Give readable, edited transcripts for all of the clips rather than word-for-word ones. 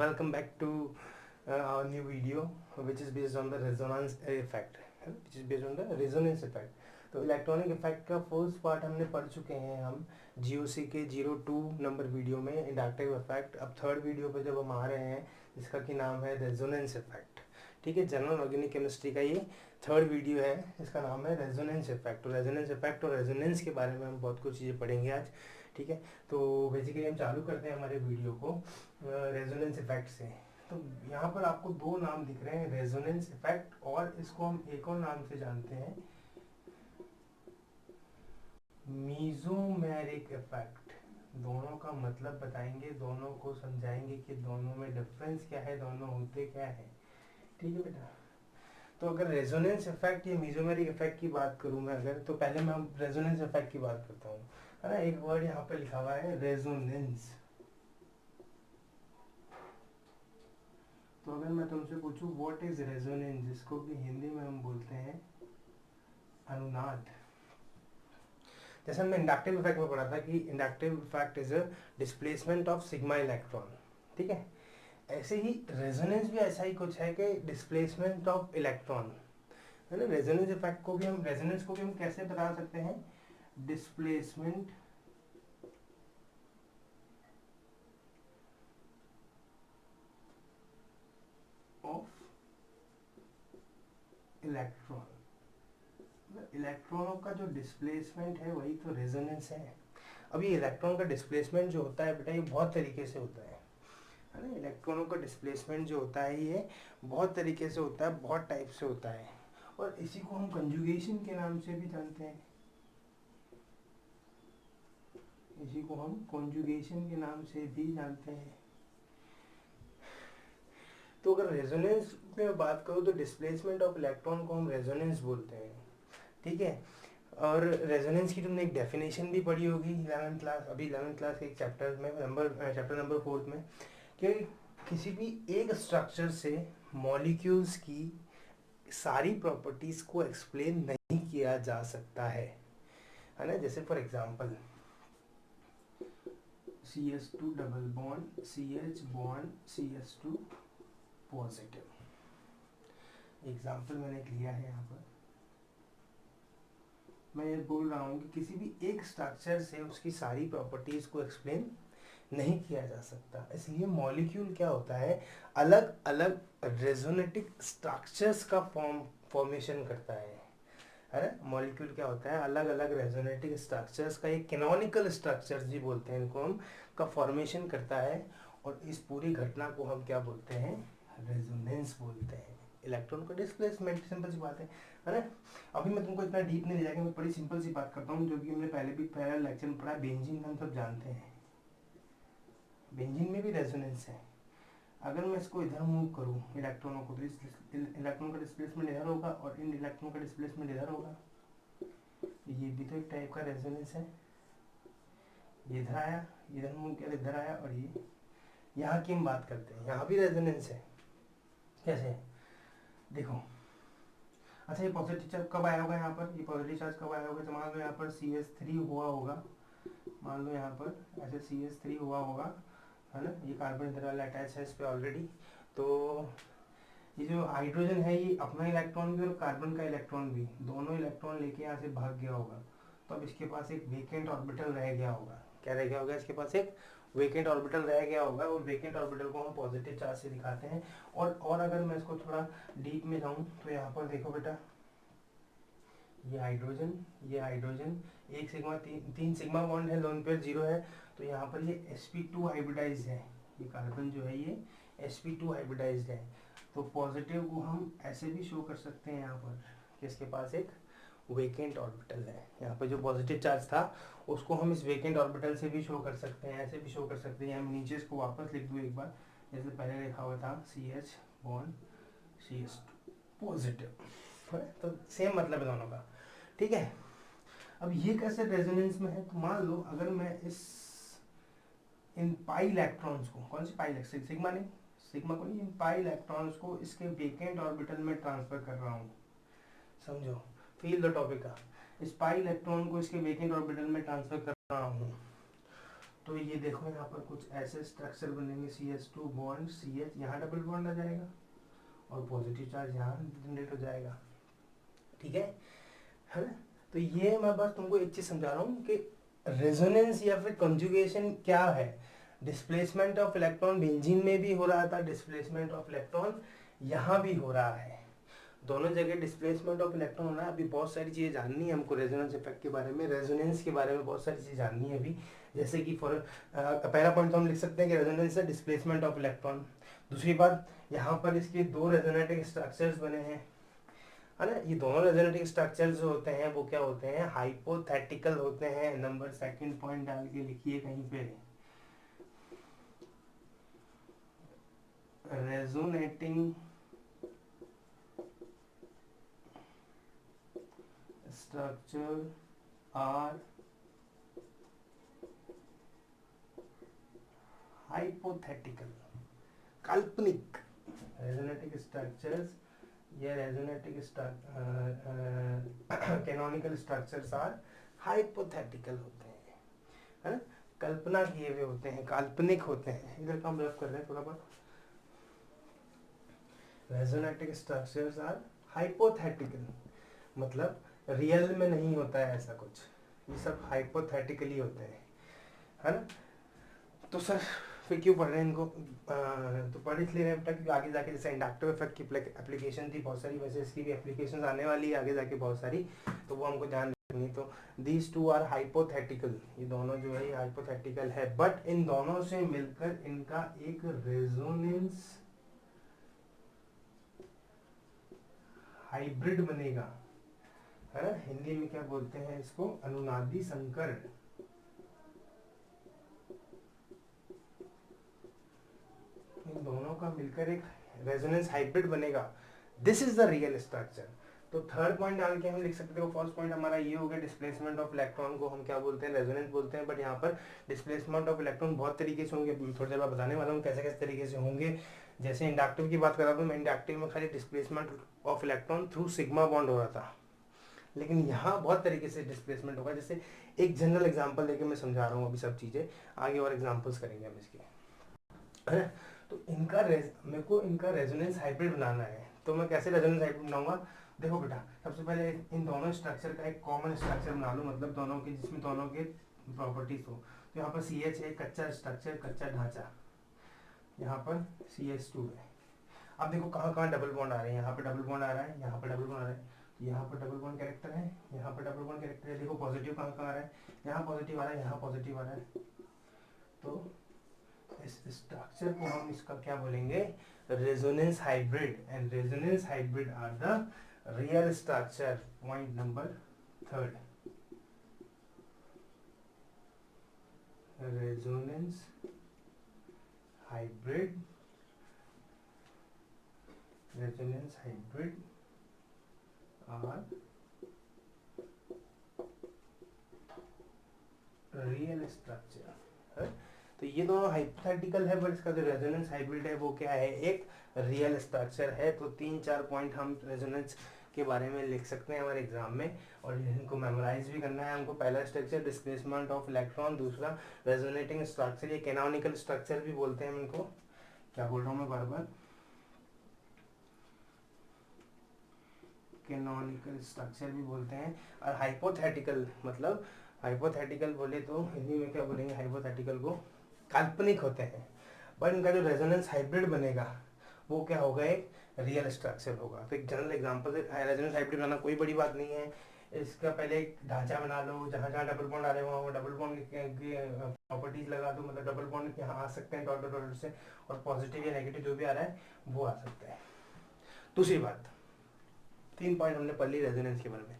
welcome back to our new video, which is based on the resonance effect, which is based on the resonance effect. तो electronic effect का first part हमने पढ़ चुके हैं हम GOC के 02 number video में इंडक्टिव इफेक्ट. अब थर्ड वीडियो पे जब हम आ रहे हैं जिसका कि नाम है रेजोनेंस इफेक्ट. ठीक है, जनरल ऑर्गेनिक केमिस्ट्री का ये थर्ड वीडियो है जिसका नाम है रेजोनेंस इफेक्ट. तो रेजोनेंस इफेक्ट और रेजोनेंस के बारे में हम बहुत कुछ चीज़ें पढ़ेंगे आज. ठीक है, तो बेसिकली हम चालू करते हैं हमारे वीडियो को रेजोनेंस इफेक्ट से. तो यहाँ पर आपको दो नाम दिख रहे हैं, रेजोनेंस इफेक्ट, और इसको हम एक और नाम से जानते हैं, मीजोमेरिक इफेक्ट. दोनों का मतलब बताएंगे, दोनों को समझाएंगे कि दोनों में डिफरेंस क्या है, दोनों होते क्या है. ठीक है बेटा. तो अगर रेजोनेंस इफेक्ट या मीजोमेरिक इफेक्ट की बात करूं मैं अगर, तो पहले मैं रेजोनेंस इफेक्ट की बात करता हूँ, है ना. एक वर्ड यहाँ पे लिखा हुआ है रेजोनेंस. तो अगर मैं तुमसे पूछूं व्हाट इज रेजोनेंस, जिसको कि हिंदी में हम बोलते हैं अनुनाद. जैसे हमने इंडक्टिव इफेक्ट में पढ़ा था कि inductive effect is a displacement of sigma electron. ठीक है, ऐसे ही रेजोनेंस भी ऐसा ही कुछ है कि डिस्प्लेसमेंट ऑफ इलेक्ट्रॉन, है ना. रेजोनेंस इफेक्ट को भी हम, रेजोनेंस को भी हम कैसे बता सकते हैं, डिस्प्लेसमेंट ऑफ इलेक्ट्रॉन. इलेक्ट्रॉनों का जो डिस्प्लेसमेंट है वही तो रेजोनेंस है. अब ये इलेक्ट्रॉन का डिस्प्लेसमेंट जो होता है बेटा, ये बहुत तरीके से होता है ना. इलेक्ट्रॉनों का डिस्प्लेसमेंट जो होता है ये बहुत तरीके से होता है, बहुत टाइप से होता है, और इसी को हम कंजुगेशन के नाम से भी जानते हैं. इसी को हम कंजुगेशन के नाम से भी जानते हैं. तो अगर रेजोनेंस में बात करूँ तो डिस्प्लेसमेंट ऑफ इलेक्ट्रॉन को हम रेजोनेंस बोलते हैं. ठीक है, और रेजोनेंस की तुमने एक डेफिनेशन भी पढ़ी होगी 11th क्लास, अभी 11th क्लास के एक चैप्टर में, चैप्टर नंबर 4 में, कि किसी भी एक स्ट्रक्चर से मॉलिक्यूल्स की सारी प्रॉपर्टीज को एक्सप्लेन नहीं किया जा सकता है ना. जैसे for example CH2 double bond CH bond CH2 positive. Example मैंने लिया है यहाँ पर. मैं ये बोल रहा हूँ कि किसी भी एक स्ट्रक्चर से उसकी सारी प्रॉपर्टीज को एक्सप्लेन नहीं किया जा सकता, इसलिए मॉलिक्यूल क्या होता है, अलग अलग रेजोनेटिक स्ट्रक्चर्स का फॉर्मेशन करता है ना. मॉलिक्यूल क्या होता है, अलग अलग रेजोनेटिक स्ट्रक्चर्स का, एक कैनोनिकल स्ट्रक्चर्स भी बोलते हैं इनको हम, का फॉर्मेशन करता है, और इस पूरी घटना को हम क्या बोलते हैं, रेजोनेंस बोलते हैं. इलेक्ट्रॉन का डिस्प्लेसमेंट, सिंपल सी बात है ना. अभी मैं तुमको इतना डीप नहीं ले जाएगा, मैं बड़ी सिंपल सी बात करता हूँ जो कि हमने पहले लेक्चर में पढ़ा. बेंजीन हम सब जानते हैं, बेंजीन में भी रेजोनेंस है. अगर मैं इसको इधर मूव करूँ इलेक्ट्रॉनों को, तो इस इलेक्ट्रॉन का डिस्प्लेसमेंट इधर होगा और इन इलेक्ट्रॉन का डिस्प्लेसमेंट इधर होगा. ये भी तो एक टाइप का रेजोनेंस है. ये इधर आया, इधर मूव किया, इधर आया, और ये यहाँ की हम बात करते हैं, यहाँ भी रेजोनेंस है. कैसे, देखो. अच्छा, ये पॉजिटिव चार्ज कब आया होगा यहाँ पर, ये पॉजिटिव चार्ज कब आया होगा, तो मान लो यहाँ पर CH3 हुआ होगा, मान लो यहाँ पर ऐसे CH3 हुआ होगा, है ना. ये कार्बन इधर वाला अटैच है इस पे ऑलरेडी. तो ये जो हाइड्रोजन है ये अपना इलेक्ट्रॉन भी और कार्बन का इलेक्ट्रॉन भी, दोनों इलेक्ट्रॉन लेके यहाँ से भाग गया होगा. तो अब इसके पास एक वेकेंट ऑर्बिटल रह गया होगा. क्या रह गया होगा, इसके पास एक वेकेंट ऑर्बिटल रह गया होगा, और वेकेंट ऑर्बिटल को हम पॉजिटिव चार्ज से दिखाते हैं. और अगर मैं इसको थोड़ा डीप में जाऊँ तो यहाँ पर देखो बेटा, ये हाइड्रोजन, एक सिग्मा, तीन सिग्मा बॉन्ड है, लोन पेयर 0 है. तो यहाँ पर ये sp2 हाइब्रिडाइज्ड है, ये कार्बन जो है ये sp2 हाइब्रिडाइज्ड है. तो पॉजिटिव को हम ऐसे भी शो कर सकते हैं यहाँ पर कि इसके पास एक वेकेंट ऑर्बिटल है. यहाँ पर जो पॉजिटिव चार्ज था उसको हम इस वेकेंट ऑर्बिटल से भी शो कर सकते हैं, ऐसे भी शो कर सकते हैं. हम नीचे इसको वापस लिख दूँ एक बार, जैसे पहले लिखा हुआ था CH बॉन्ड CH2 पॉजिटिव. तो सेम मतलब है दोनों का. ठीक है, अब ये कैसे रेजोनेंस में है, तो मान लो अगर मैं इन पाई इलेक्ट्रॉन्स को, कौन सी पाई, सिग्मा नहीं, सिग्मा को नहीं, इन पाई इलेक्ट्रॉन्स को इसके वेकेंट ऑर्बिटल में ट्रांसफर कर रहा हूँ. समझो, फील द टॉपिक का. इस पाई इलेक्ट्रॉन को इसके वेकेंट ऑर्बिटल में ट्रांसफर कर रहा हूँ, तो ये देखो यहाँ पर कुछ ऐसे स्ट्रक्चर बनेंगे, CH2 बॉन्ड CH, यहाँ डबल बॉन्ड आ जाएगा और पॉजिटिव चार्ज यहाँ जनरेट हो जाएगा, ठीक है ना। तो ये मैं बस तुमको एक चीज समझा रहा हूँ कि रेजोनेंस या फिर कंजुगेशन क्या है। डिस्प्लेसमेंट ऑफ इलेक्ट्रॉन बेंजीन में भी हो रहा था, डिस्प्लेसमेंट ऑफ इलेक्ट्रॉन यहाँ भी हो रहा है, दोनों जगह डिस्प्लेसमेंट ऑफ इलेक्ट्रॉन हो रहा है। अभी बहुत सारी चीज़ें जाननी है हमको रेजोनेंस इफेक्ट के बारे में, रेजोनेंस के बारे में बहुत सारी चीज़ें जाननी है अभी। जैसे कि फॉर पहला पॉइंट तो हम लिख सकते हैं कि रेजोनेंस है डिस्प्लेसमेंट ऑफ इलेक्ट्रॉन। दूसरी बात, यहाँ पर इसके दो रेजोनेटिंग स्ट्रक्चर्स बने हैं, है ना। ये दोनों रेजोनेटिंग स्ट्रक्चर्स जो होते हैं वो क्या होते हैं, हाइपोथेटिकल होते हैं। नंबर सेकंड पॉइंट डाल के लिखिए कहीं पे, रेजोनेटिंग स्ट्रक्चर आर हाइपोथेटिकल, काल्पनिक। रेजोनेटिंग स्ट्रक्चर्स या resonating canonical structures are hypothetical होते हैं, है ना, कल्पना किए हुए होते हैं, काल्पनिक होते हैं। इधर का हम रफ कर रहे हैं थोड़ा बहुत। रेजोनेटिंग स्ट्रक्चर्स आर हाइपोथेटिकल, मतलब रियल में नहीं होता है ऐसा कुछ, ये सब हाइपोथेटिकली होते हैं, है ना। तो सर फिर क्यों पढ़ रहे हैं इनको, तो पढ़ इसलिए रहे क्योंकि आगे जाके जैसे इंडक्टिव इफेक्ट की एप्लीकेशन थी बहुत सारी, वैसे इसकी भी एप्लीकेशन आने वाली है आगे जाके बहुत सारी, तो वो हमको ध्यान रखनी। तो दीज टू आर हाइपोथेटिकल, ये दोनों जो है ये हाइपोथेटिकल है, बट इन दोनों से मिलकर इनका एक रेजोनेंस हाइब्रिड बनेगा, है ना। हिंदी में क्या बोलते हैं इसको, अनुनादी संकर। इन दोनों का मिलकर एक रेजोनेंस हाइब्रिड बनेगा, this is the real structure. तो थर्ड पॉइंट डाल के हम लिख सकते हो, फर्स्ट पॉइंट हमारा ये हो गया, डिस्प्लेसमेंट ऑफ इलेक्ट्रॉन को हम क्या बोलते हैं, रेजोनेंस बोलते हैं। बट यहाँ पर डिस्प्लेसमेंट ऑफ इलेक्ट्रॉन बहुत तरीके से होंगे, थोड़ी देर बाद बताने वाला हूँ कैसे कैसे तरीके से होंगे। जैसे इंडक्टिव की बात कर रहा था मैं, इंडक्टिव में खाली displacement of electron through sigma bond हो रहा था, लेकिन यहाँ बहुत तरीके से डिस्प्लेसमेंट होगा। जैसे एक जनरल एग्जांपल लेके मैं समझा रहा हूँ अभी सब चीज़ें, आगे और एग्जांपल्स करेंगे हम इसके, है ना। तो मेरे को इनका रेजोनेंस हाइब्रिड बनाना है, तो मैं कैसे रेजोनेंस हाइब्रिड बनाऊंगा। देखो बेटा, सबसे पहले इन दोनों स्ट्रक्चर का एक कॉमन स्ट्रक्चर बना लो, मतलब दोनों के जिसमें दोनों के प्रॉपर्टीज हो। तो यहाँ पर CH है, कच्चा स्ट्रक्चर, कच्चा ढांचा, यहाँ पर CH2 है। अब देखो कहाँ कहाँ डबल बॉन्ड आ रहे हैं, यहाँ पर डबल बॉन्ड आ रहा है, यहाँ पर डबल बॉन्ड आ रहा है, यहाँ पर डबल बॉन्ड कैरेक्टर है, यहाँ पर डबल बॉन्ड कैरेक्टर है। देखो पॉजिटिव कहाँ कहाँ आ रहा है, यहाँ पॉजिटिव आ रहा है, यहाँ पॉजिटिव आ रहा है। तो इस स्ट्रक्चर को हम इसका क्या बोलेंगे, resonance hybrid. And resonance hybrid are the real structure. Point number third, resonance hybrid, resonance hybrid are real structure. तो ये दोनों हाइपोथेटिकल है, बट इसका जो रेजोनेंस हाइब्रिड है वो क्या है, एक रियल स्ट्रक्चर है। तो 3-4 पॉइंट हम रेजोनेंस के बारे में लिख सकते हैं हमारे एग्जाम में, और इनको मेमोराइज भी करना है हमको। पहला स्ट्रक्चर डिस्प्लेसमेंट ऑफ इलेक्ट्रॉन, दूसरा रेजोनेटिंग स्ट्रक्चर, ये कैनोनिकल स्ट्रक्चर भी बोलते हैं हम इनको। क्या बोल रहा हूँ मैं बार बार, कैनोनिकल स्ट्रक्चर भी बोलते हैं। और हाइपोथेटिकल मतलब, हाइपोथेटिकल बोले तो हिंदी में क्या बोलेंगे, हाइपोथेटिकल को काल्पनिक होते हैं, बट इनका जो रेजोनेंस हाइब्रिड बनेगा वो क्या होगा, एक रियल स्ट्रक्चर होगा। तो एक जनरल एग्जांपल से रेजोनेंस हाइब्रिड बनाना कोई बड़ी बात नहीं है। इसका पहले एक ढांचा बना लो, जहाँ जहाँ डबल बॉन्ड आ रहे हो वहाँ डबल बॉन्ड की प्रॉपर्टीज लगा दो, मतलब डबल बॉन्ड यहाँ आ सकते हैं डॉट डॉट से, और पॉजिटिव या नेगेटिव जो भी आ रहा है वो आ सकता है। दूसरी बात, 3 पॉइंट हमने पढ़ ली रेजोनेंस के बारे में,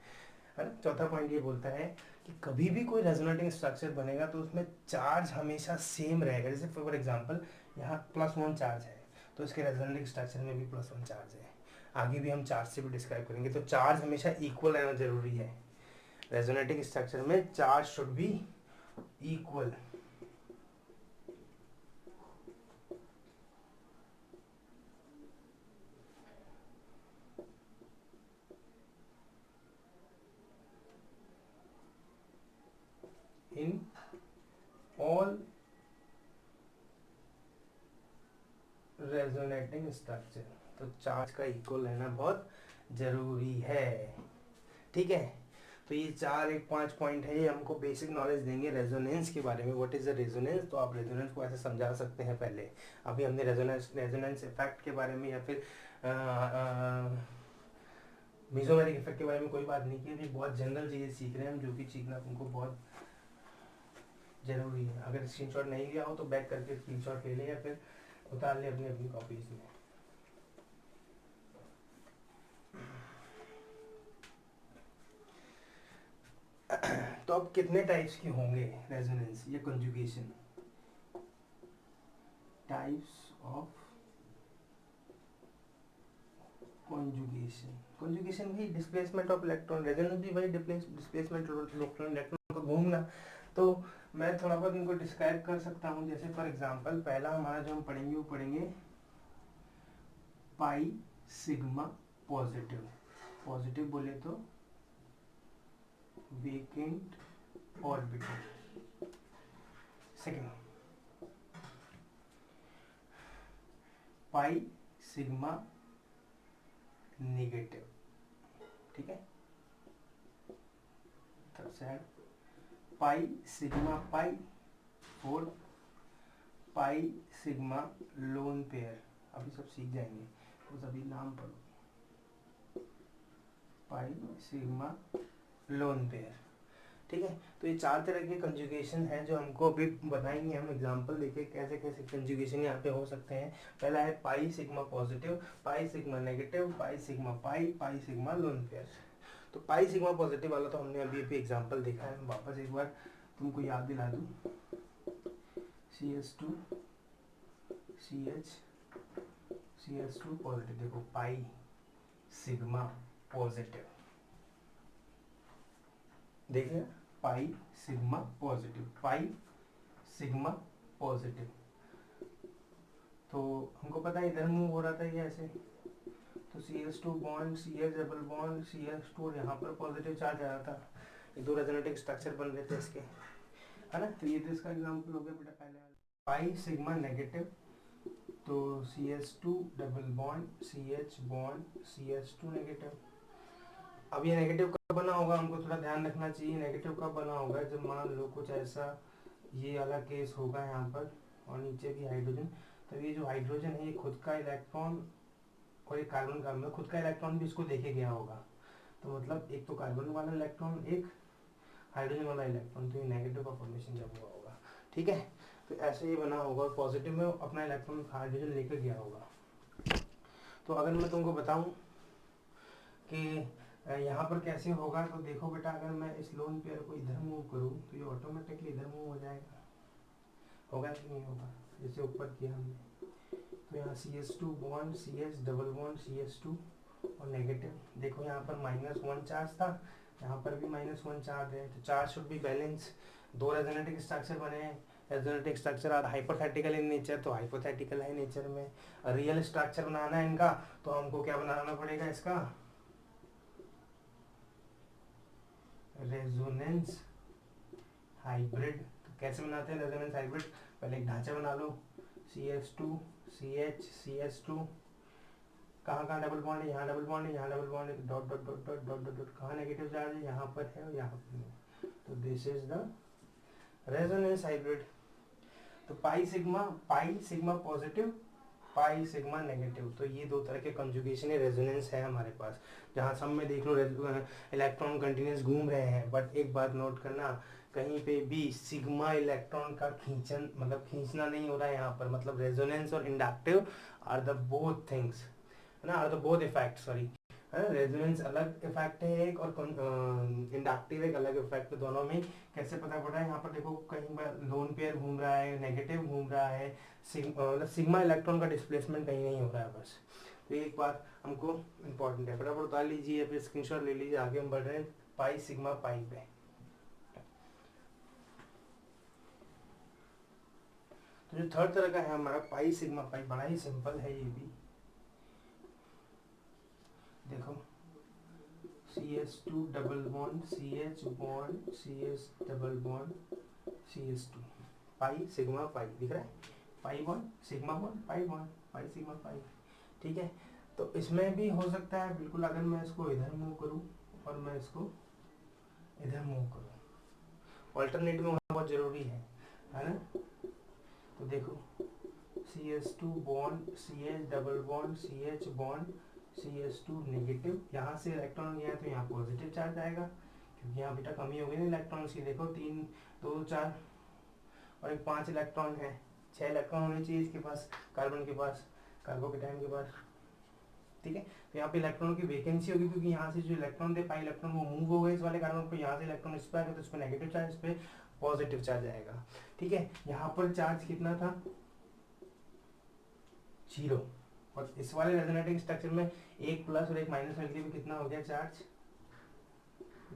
है ना। चौथा पॉइंट ये बोलता है कि कभी भी कोई रेजोनेटिंग स्ट्रक्चर बनेगा तो उसमें चार्ज हमेशा सेम रहेगा। जैसे फॉर एग्जांपल यहाँ +1 चार्ज है, तो इसके रेजोनेटिंग स्ट्रक्चर में भी +1 चार्ज है। आगे भी हम चार्ज से भी डिस्क्राइब करेंगे। तो चार्ज हमेशा इक्वल रहना जरूरी है, रेजोनेटिंग स्ट्रक्चर में charge should B equal. in all electrostatic structure, तो चार्ज का इक्वल रहना बहुत जरूरी है, ठीक है। तो ये 4 एक 5 पॉइंट है, ये हमको बेसिक नॉलेज देंगे रेजोनेंस के बारे में, व्हाट इज द रेजोनेंस। तो आप रेजोनेंस को ऐसे समझा सकते हैं। पहले अभी हमने रेजोनेंस इफेक्ट के बारे में या फिर मेसोमेरिक इफेक्ट के बारे में कोई बात नहीं की, अभी बहुत जनरल चीज़ें सीख रहे हैं हम, जो कि सीखना हमको बहुत जरूरी है। अगर स्क्रीनशॉट नहीं लिया हो तो बैक करके स्क्रीनशॉट ले लें या फिर उतार लें अपनी अपनी कॉपीज में। तो अब कितने टाइप्स के होंगे रेजोनेंस या कंजुगेशन? टाइप्स ऑफ कंजुगेशन भी डिस्प्लेसमेंट ऑफ इलेक्ट्रॉन, रेजोनेंस भी वही डिस्प्लेसमेंट इलेक्ट्रॉन का घूमना। तो मैं थोड़ा बहुत इनको डिस्क्राइब कर सकता हूँ। जैसे फॉर एग्जांपल पहला हमारा जो हम पढ़ेंगे वो पढ़ेंगे पाई सिग्मा पॉजिटिव। पॉजिटिव बोले तो वेकेंट ऑर्बिटल। सेकेंड पाई सिग्मा नेगेटिव, ठीक है। Third side pi sigma pi. Fourth pi sigma lone pair, अभी सब सीख जाएंगे तो सभी नाम पढ़ो। पाई सिग्मा लोन पेयर, ठीक है। तो ये 4 तरह के कंजुगेशन है जो हमको अभी बताएंगे हम एग्जांपल देके कैसे कैसे कंजुगेशन यहाँ पे हो सकते हैं। पहला है पाई sigma positive, pi sigma negative, pi sigma pi, pi sigma lone pair. तो पाई सिग्मा पॉजिटिव वाला तो हमने अभी अभी एग्जांपल देखा है, वापस एक बार तुमको याद दिला दूँ। CH2 CH CH2 पॉजिटिव, देखो पाई सिग्मा पॉजिटिव, देखिए पाई sigma positive, pi sigma positive. तो हमको पता है इधर मूव हो रहा था ये ऐसे, तो CH2 bond CH double bond CH2 और यहाँ पर पॉजिटिव चार्ज आ रहा था, ये 2 रेजोनेटिक स्ट्रक्चर बन रहे थे इसके, है ना। तो ये तो इसका एग्जाम्पल हो गया बेटा पहले वाला। पाई सिग्मा नेगेटिव, तो CH2 double bond CH bond CH2 negative. अब ये नेगेटिव कब बना होगा हमको थोड़ा ध्यान रखना चाहिए। नेगेटिव कब बना होगा जब मान लो कुछ ऐसा ये वाला केस होगा यहाँ पर और नीचे भी हाइड्रोजन, तो ये जो हाइड्रोजन है ये खुद का इलेक्ट्रॉन और एक कार्बन का मतलब खुद का इलेक्ट्रॉन भी इसको देखे गया होगा। तो मतलब एक तो कार्बन वाला इलेक्ट्रॉन एक हाइड्रोजन वाला इलेक्ट्रॉन, तो ये नेगेटिव का फॉर्मेशन जब हुआ होगा, ठीक है। तो ऐसे ये बना होगा और पॉजिटिव में अपना इलेक्ट्रॉन हाइड्रोजन लेकर गया होगा। तो अगर मैं तुमको बताऊं कि यहाँ पर कैसे होगा, तो देखो बेटा अगर मैं इस लोन पेयर को इधर मूव करूँ तो ये ऑटोमेटिकली इधर मूव हो जाएगा, होगा कि नहीं होगा, जैसे ऊपर किया हमने। तो यहाँ CH2 bond CH double bond CH2 और नेगेटिव, देखो यहाँ पर -1 चार्ज था, यहाँ पर भी -1 चार्ज है, तो charge should be balance. 2 resonating structure बने हैं, resonating structure are hypothetical in nature, तो हाइपोथेटिकल है नेचर में। रियल स्ट्रक्चर बनाना है इनका, तो हमको क्या बनाना पड़ेगा इसका रेजोनेंस हाइब्रिड। तो कैसे बनाते हैं रेजोनेंस हाइब्रिड, पहले एक ढांचा बना लो, CH2 CH CH2, कहाँ कहाँ डबल बॉन्ड है, यहाँ डबल बॉन्ड है, यहाँ double bond dot, dot dot dot dot dot dot डॉट, कहाँ नेगेटिव चार्ज है, यहाँ पर है और यहाँ पर नहीं। तो this is the resonance hybrid. तो pi sigma positive, pi sigma negative, तो ये 2 तरह के कंजुगेशन है, रेजोनेंस है हमारे पास। जहाँ सब में देख लो इलेक्ट्रॉन कंटिन्यूस घूम रहे हैं, बट एक बात नोट करना, कहीं पे भी सिग्मा इलेक्ट्रॉन का खींचन मतलब खींचना नहीं हो रहा है यहाँ पर, मतलब रेजोनेंस और inductive are the both things, है ना, are the both effect, sorry, है ना। रेजोनेंस अलग इफेक्ट है एक और इंडक्टिव एक अलग इफेक्ट, दोनों में कैसे पता पड़ रहा है। यहाँ पर देखो कहीं पर लोन पेयर घूम रहा है, नेगेटिव घूम रहा है, मतलब सिग्मा इलेक्ट्रॉन का डिस्प्लेसमेंट कहीं नहीं हो रहा है बस। तो एक बात हमको इम्पोर्टेंट है, फटाफट उतार लीजिए या फिर स्क्रीनशॉट ले लीजिए, आगे हम बढ़ रहे हैं पाई सिग्मा पाई पे। तो जो थर्ड तरह का है हमारा पाई सिग्मा पाई, बड़ा ही सिंपल है ये भी, देखो CH2 double bond CH bond CH double bond CH2, pi sigma pi दिख रहा है, pi bond sigma bond pi sigma pi. ठीक है, तो इसमें भी हो सकता है बिल्कुल, अगर मैं इसको इधर मूव करूँ और मैं इसको इधर मूव करूँ, ऑल्टरनेट में होना बहुत ज़रूरी है ना। तो देखो CH2 bond CH double bond CH bond CH2 negative, यहाँ से इलेक्ट्रॉन गया तो यहाँ पॉजिटिव चार्ज आएगा, क्योंकि यहाँ बेटा कमी हो गई ना इलेक्ट्रॉन्स की। देखो 3 2 4 और एक 5 इलेक्ट्रॉन है, 6 इलेक्ट्रॉन होने चाहिए इसके पास, कार्बन के पास, कार्बोकेटाइन के पास, ठीक है। तो यहाँ पे इलेक्ट्रॉन की वैकेंसी होगी, क्योंकि यहाँ से जो इलेक्ट्रॉन थे 5 इलेक्ट्रॉन वो मूव हो गए इस वाले कार्बन पर, यहाँ से इलेक्ट्रॉन इस पर आएगा तो इस पर नेगेटिव चार्ज, इस पर पॉजिटिव चार्ज आएगा, ठीक है। यहाँ पर चार्ज कितना था 0, और इस वाले रेजोनेटिंग स्ट्रक्चर में एक प्लस और एक माइनस मिलके भी कितना हो गया चार्ज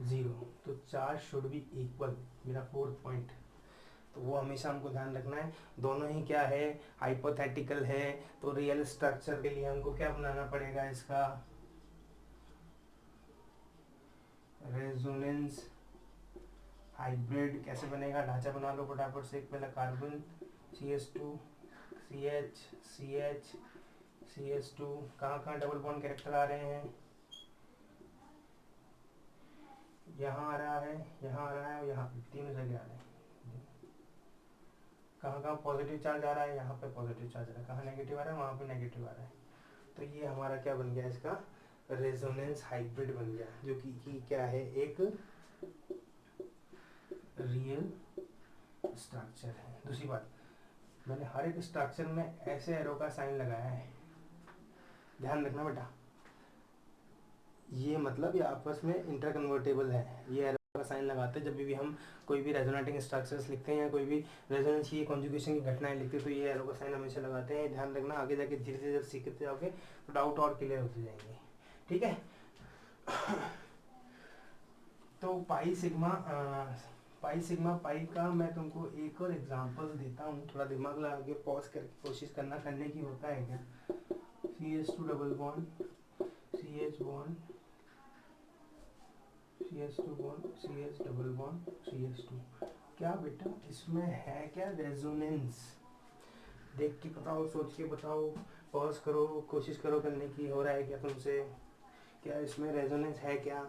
0, तो चार्ज शुड बी इक्वल, मेरा 4th पॉइंट। तो वो हमेशा हमको ध्यान रखना है, दोनों ही क्या है हाइपोथेटिकल है, तो रियल स्ट्रक्चर के लिए हमको क्या बनाना पड़ेगा, इसका रेजोनेंस हाइब्रिड। कैसे बनेगा, ढांचा बना लो फटाफट से। पहला carbon CH2 CH CH CH2, कहाँ कहाँ डबल बॉन्ड कैरेक्टर आ रहे हैं, यहाँ आ रहा है, यहाँ आ रहा है और यहाँ पे, तीनों जगह आ रहे हैं। कहाँ कहाँ पॉजिटिव चार्ज आ रहा है, यहाँ पे पॉजिटिव चार्ज आ रहा है, कहाँ नेगेटिव आ रहा है, वहाँ पे नेगेटिव आ रहा है। तो ये हमारा क्या बन गया, इसका रेजोनेंस हाइब्रिड बन गया, जो कि क्या है, एक रियल स्ट्रक्चर है। दूसरी बात, मैंने हर एक स्ट्रक्चर में ऐसे एरो का साइन लगाया है, ध्यान रखना बेटा, ये मतलब ये आपस में इंटरकन्वर्टेबल है। ये एरो का साइन लगाते हैं जब भी हम कोई भी रेजोनेटिंग स्ट्रक्चर्स लिखते हैं या कोई भी रेजोनेंस की कॉन्जुगेशन की घटनाएं लिखते हैं, तो ये एरो का साइन हमेशा लगाते हैं, ध्यान रखना। आगे जाके धीरे धीरे जब सीखते जाओगे तो डाउट और क्लियर होते जाएंगे, ठीक है। तो पाई सिग्मा पाई का मैं तुमको एक और एग्जांपल देता हूँ, थोड़ा दिमाग लगा के पॉज करके कोशिश करना, करने की होता है क्या। CH2 double bond CH bond CH2 bond CH double bond CH2, क्या बेटा इसमें है क्या रेजोनेंस, देख के बताओ, सोच के बताओ, पॉज करो, कोशिश करो करने की, हो रहा है क्या तुमसे, क्या इसमें रेजोनेंस है क्या,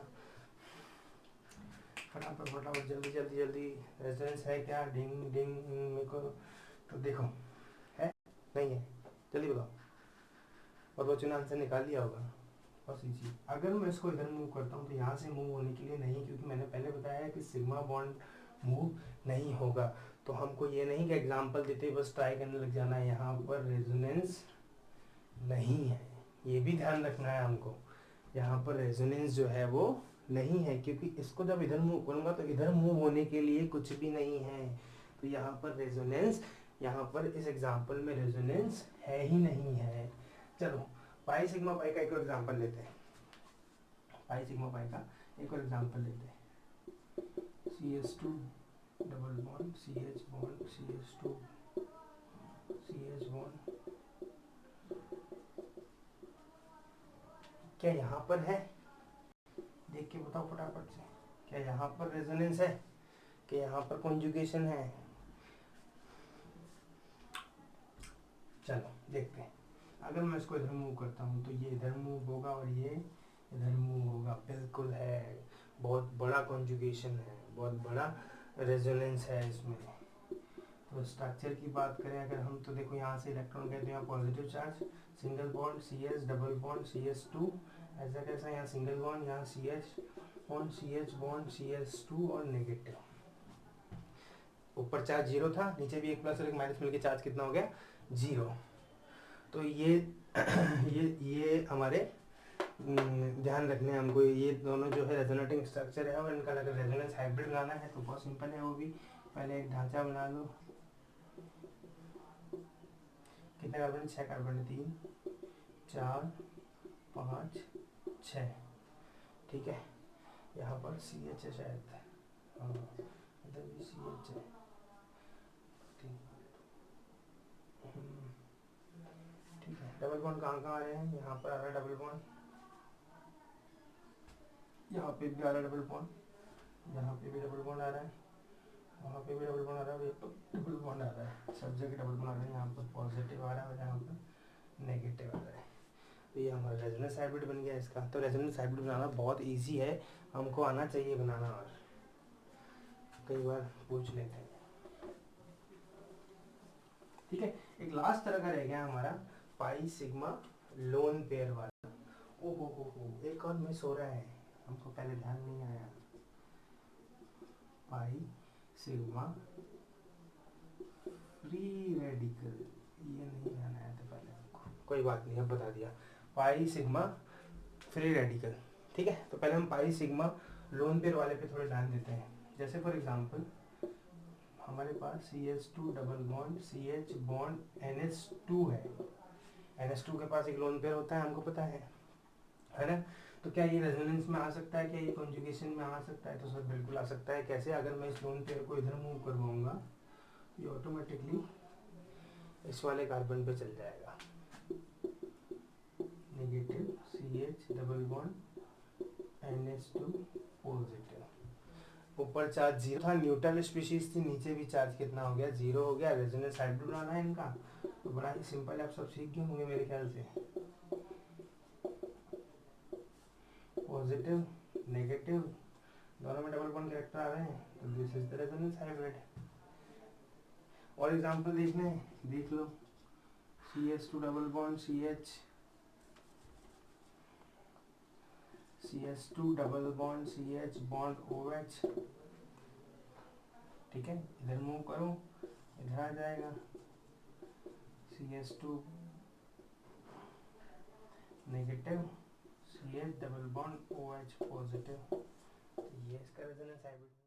फटाफट फटाफट जल्दी जल्दी जल्दी, रेजोनेंस है क्या, डिंग डिंग मेरे को। तो देखो है नहीं है, जल्दी बताओ, और बच्चों ने आंसर निकाल लिया होगा, बस इजी। अगर मैं इसको इधर मूव करता हूँ तो यहाँ से मूव होने के लिए नहीं, क्योंकि मैंने पहले बताया है कि सिग्मा बॉन्ड मूव नहीं होगा, तो हमको ये नहीं कि एग्जांपल देते बस ट्राई करने लग जाना है, यहाँ पर रेजोनेंस नहीं है, ये भी ध्यान रखना है हमको, यहाँ पर रेजोनेंस जो है वो नहीं है, क्योंकि इसको जब इधर मूव करूँगा तो इधर मूव होने के लिए कुछ भी नहीं है, तो यहाँ पर रेजोनेंस, यहाँ पर इस एग्जांपल में रेजोनेंस है ही नहीं है। चलो पाई सिग्मा पाई का एक और एग्जांपल लेते हैं, पाई सिग्मा पाई का एक और एग्जांपल लेते हैं। CH2 double bond CH bond CH2 CH bond, क्या यहाँ पर है, देख के बताओ फटाफट से, क्या यहाँ पर रेजोनेंस है, कि यहाँ पर कॉन्जुगेशन है, चलो देखते हैं। अगर मैं इसको इधर मूव करता हूँ तो ये इधर मूव होगा और ये इधर मूव होगा, बिल्कुल है, बहुत बड़ा कॉन्जुगेशन है, बहुत बड़ा रेजोनेंस है इसमें। तो स्ट्रक्चर की बात करें अगर हम, तो देखो यहाँ से इलेक्ट्रॉन गए तो यहाँ positive charge, single bond CH double bond CH2, ऐसा कैसा, यहाँ सिंगल बॉन्ड, यहाँ CH bond CH bond CH2 और नेगेटिव, ऊपर चार्ज 0 था, नीचे भी एक प्लस और एक माइनस मिलके चार्ज कितना हो गया 0। तो ये ये हमारे ध्यान रखने हैं हमको, ये दोनों जो है रेजोनेटिंग स्ट्रक्चर है और इनका अगर रेजोनेंस हाइब्रिड बनाना है तो बहुत सिंपल है, वो भी पहले एक ढांचा बना लो। कितने कार्बन, 6 कार्बन, 3 4 5 6, ठीक है। यहाँ पर CH है शायद, हाँ इधर भी CH है, ठीक है। डबल बॉन्ड कहाँ कहाँ आ रहे हैं, यहाँ पर आ रहा है डबल बॉन्ड, यहाँ पे भी आ रहा है डबल बॉन्ड, यहाँ पे भी डबल बॉन्ड आ रहा है, वहाँ पे भी डबल बॉन्ड आ रहा है, डबल बॉन्ड आ रहा है, सब जगह डबल बॉन्ड आ रहा है, यहाँ पर पॉजिटिव आ रहा है और यहाँ पर नेगेटिव आ रहा है। तो ये हमारा रेजोनेंस हाइब्रिड बन गया इसका। तो रेजोनेंस हाइब्रिड बनाना बहुत इजी है, हमको आना चाहिए बनाना, और कई बार पूछ लेते हैं। ठीक है, एक लास्ट तरह का रह गया हमारा पाई सिग्मा लोन पेयर वाला। हो एक और मिस हो रहा है, हमको पहले ध्यान नहीं आया। पाई सिग्मा फ्री रेडिकल, ये नहीं ध्यान आया था पहले हमको, कोई बात नहीं, अब बता दिया। Pi sigma free radical. ठीक है, तो पहले हम पाई सिग्मा लोन पेयर वाले पे थोड़े ध्यान देते हैं। जैसे फॉर एग्जांपल हमारे पास CH2 double bond CH bond NH2 है। NH2 के पास एक लोन पेयर होता है, हमको पता है ना। तो क्या ये रेजोनेंस में आ सकता है, क्या ये कॉन्जुगेशन में आ सकता है? तो सर बिल्कुल आ सकता है। कैसे? अगर मैं इस लोन पेयर को इधर मूव करवाऊंगा, ये ऑटोमेटिकली इस वाले कार्बन पे चल जाएगा, negative CH double bond NH2 positive. ऊपर चार्ज 0 था, न्यूट्रल स्पीशीज थी, नीचे भी चार्ज कितना हो गया? 0 हो गया। रेजोनेंस हाइब्रिड बनाना है इनका, तो बड़ा ही सिंपल है, आप सब सीख गए होंगे मेरे ख्याल से। पॉजिटिव नेगेटिव दोनों में डबल बॉन्ड कैरेक्टर आ रहे हैं, तो this is the resonance hybrid. और एग्जांपल देखने हैं, देख लो। CH2 double bond CH2 double bond CH bond OH। ठीक है, इधर मूव करो, इधर आ जाएगा CH2 negative CH double bond OH positive. ये इसका रेजोनेंस हाइब्रिड।